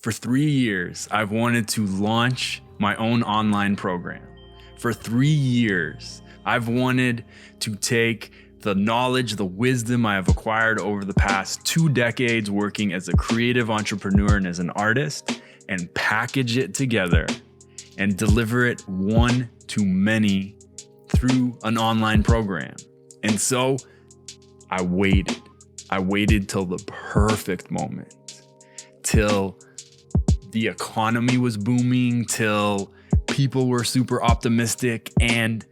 For 3 years, I've wanted to launch my own online program. For 3 years, I've wanted to take the knowledge, the wisdom I have acquired over the past 2 decades working as a creative entrepreneur and as an artist, and package it together and deliver it one to many through an online program. And so I waited till the perfect moment, till the economy was booming, till people were super optimistic, and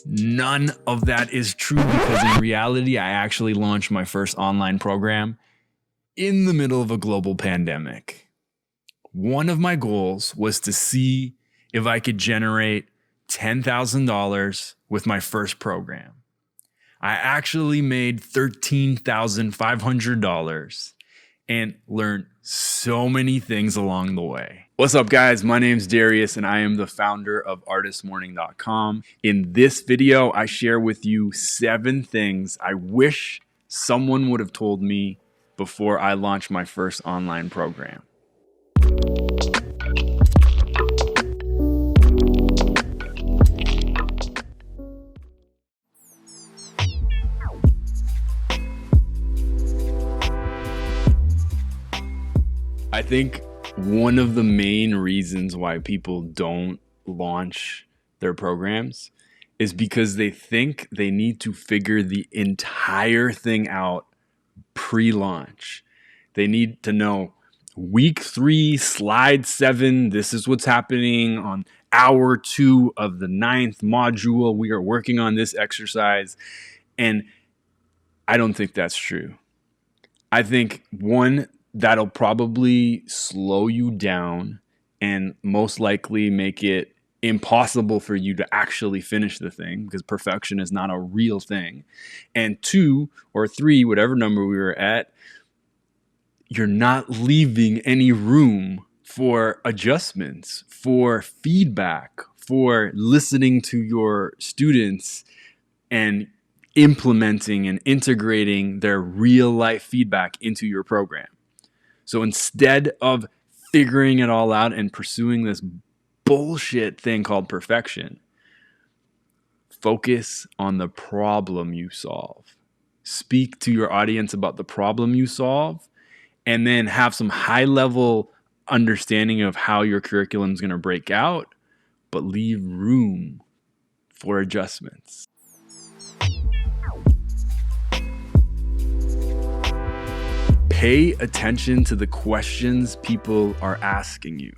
none of that is true, because in reality, I actually launched my first online program in the middle of a global pandemic. One of my goals was to see if I could generate $10,000 with my first program. I actually made $13,500 and learned so many things along the way. What's up, guys? My name's Darius, and I am the founder of artistmorning.com. In this video, I share with you 7 things I wish someone would have told me before I launched my first online program. I think one of the main reasons why people don't launch their programs is because they think they need to figure the entire thing out pre-launch. They need to know week 3, slide 7, this is what's happening on hour 2 of the 9th module. We are working on this exercise. And I don't think that's true. I think, one, that'll probably slow you down and most likely make it impossible for you to actually finish the thing, because perfection is not a real thing. And 2 or 3, whatever number we were at, you're not leaving any room for adjustments, for feedback, for listening to your students and implementing and integrating their real life feedback into your program. So instead of figuring it all out and pursuing this bullshit thing called perfection, focus on the problem you solve. Speak to your audience about the problem you solve, and then have some high-level understanding of how your curriculum is going to break out, but leave room for adjustments. Pay attention to the questions people are asking you,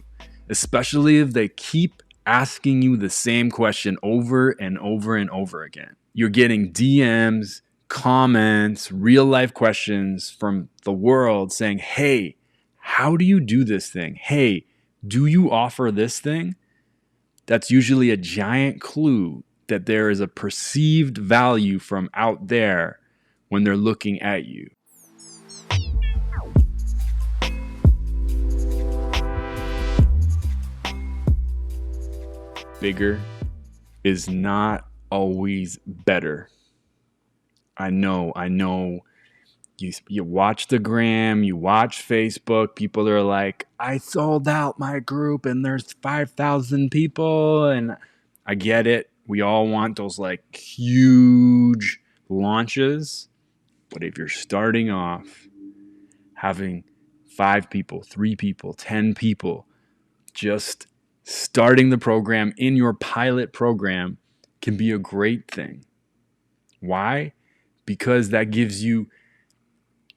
especially if they keep asking you the same question over and over and over again. You're getting DMs, comments, real life questions from the world saying, hey, how do you do this thing? Hey, do you offer this thing? That's usually a giant clue that there is a perceived value from out there when they're looking at you. Bigger is not always better. I know. You watch the gram, you watch Facebook, people are like, I sold out my group and there's 5,000 people. And I get it. We all want those like huge launches. But if you're starting off having 5 people, 3 people, 10 people, just starting the program in your pilot program can be a great thing. Why? Because that gives you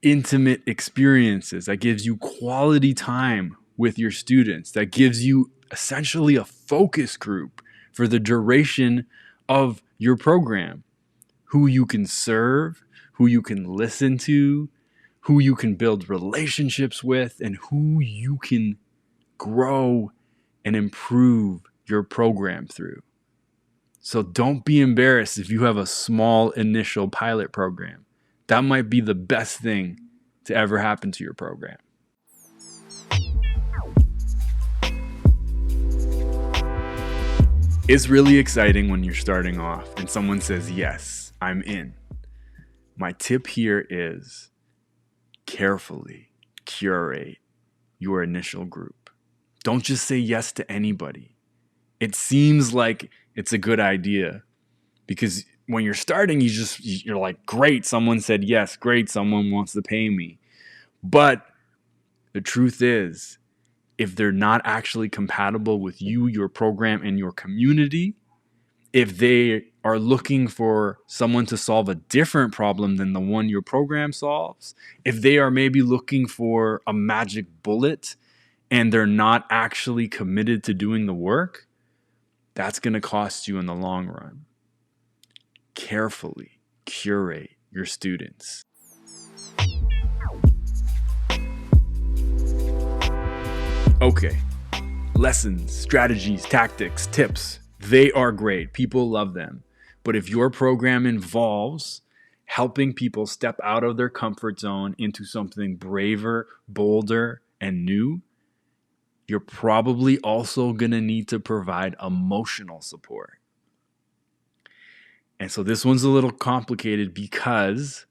intimate experiences. That gives you quality time with your students. That gives you essentially a focus group for the duration of your program. Who you can serve, who you can listen to, who you can build relationships with, and who you can grow and improve your program through. So don't be embarrassed if you have a small initial pilot program. That might be the best thing to ever happen to your program. It's really exciting when you're starting off and someone says, yes, I'm in. My tip here is carefully curate your initial group. Don't just say yes to anybody. It seems like it's a good idea because when you're starting, you're like, great, someone said yes, great, someone wants to pay me. But the truth is, if they're not actually compatible with you, your program, and your community, if they are looking for someone to solve a different problem than the one your program solves, if they are maybe looking for a magic bullet and they're not actually committed to doing the work, that's going to cost you in the long run. Carefully curate your students. Okay, lessons, strategies, tactics, tips, they are great. People love them. But if your program involves helping people step out of their comfort zone into something braver, bolder, and new, you're probably also going to need to provide emotional support. And so this one's a little complicated because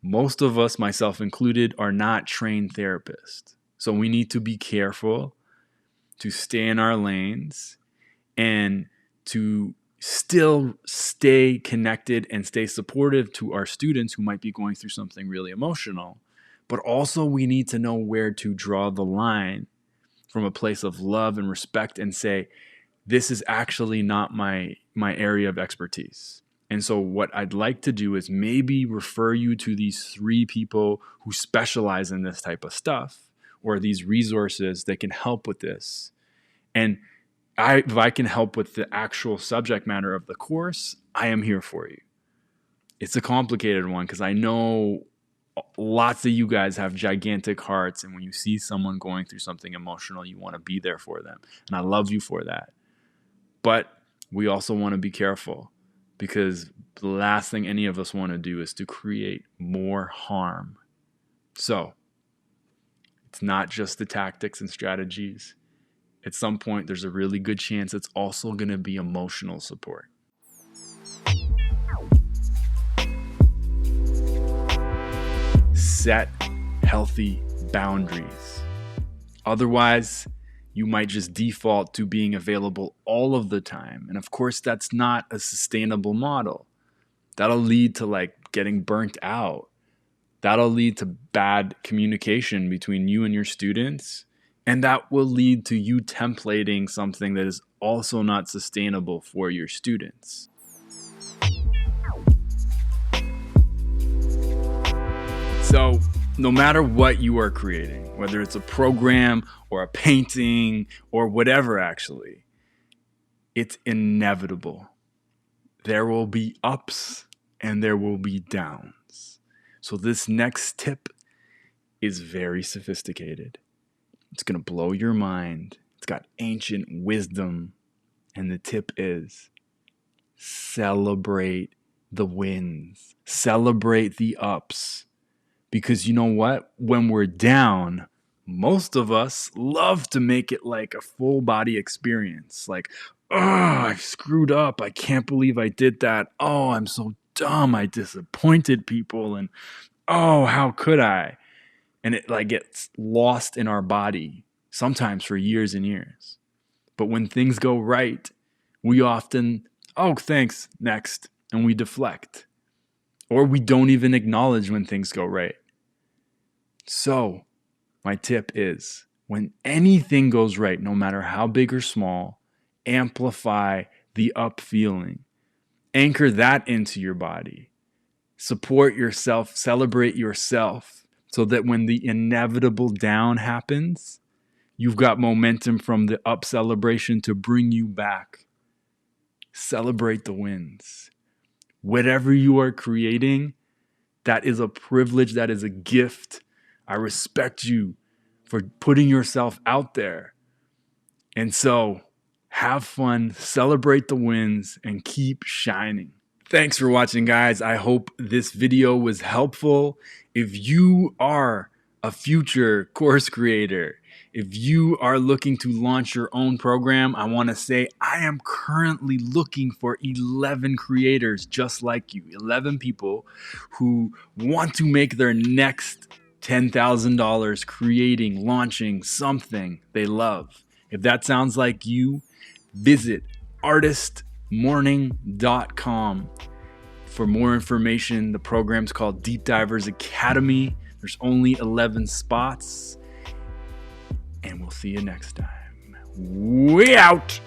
most of us, myself included, are not trained therapists. So we need to be careful to stay in our lanes and to still stay connected and stay supportive to our students who might be going through something really emotional. But also we need to know where to draw the line from a place of love and respect and say, this is actually not my area of expertise. And so what I'd like to do is maybe refer you to these 3 people who specialize in this type of stuff or these resources that can help with this. And if I can help with the actual subject matter of the course, I am here for you. It's a complicated one because I know lots of you guys have gigantic hearts. And when you see someone going through something emotional, you want to be there for them. And I love you for that. But we also want to be careful because the last thing any of us want to do is to create more harm. So it's not just the tactics and strategies. At some point, there's a really good chance it's also going to be emotional support. Set healthy boundaries. Otherwise, you might just default to being available all of the time. And of course, that's not a sustainable model. That'll lead to getting burnt out. That'll lead to bad communication between you and your students. And that will lead to you templating something that is also not sustainable for your students. So no matter what you are creating, whether it's a program or a painting or whatever, actually, it's inevitable. There will be ups and there will be downs. So this next tip is very sophisticated. It's going to blow your mind. It's got ancient wisdom. And the tip is celebrate the wins. Celebrate the ups. Because you know what? When we're down, most of us love to make it like a full body experience. Like, oh, I screwed up. I can't believe I did that. Oh, I'm so dumb. I disappointed people. And oh, how could I? And it gets lost in our body, sometimes for years and years. But when things go right, we often, oh, thanks, next, and we deflect. Or we don't even acknowledge when things go right. So my tip is when anything goes right, no matter how big or small, amplify the up feeling. Anchor that into your body. Support yourself, celebrate yourself so that when the inevitable down happens, you've got momentum from the up celebration to bring you back. Celebrate the wins. Whatever you are creating, that is a privilege, that is a gift. I respect you for putting yourself out there. And so have fun, celebrate the wins, and keep shining. Thanks for watching, guys. I hope this video was helpful. If you are a future course creator, if you are looking to launch your own program, I want to say I am currently looking for 11 creators just like you, 11 people who want to make their next $10,000 creating, launching something they love. If that sounds like you, visit artistmorning.com for more information. The program's called Deep Divers Academy. There's only 11 spots. And we'll see you next time. We out.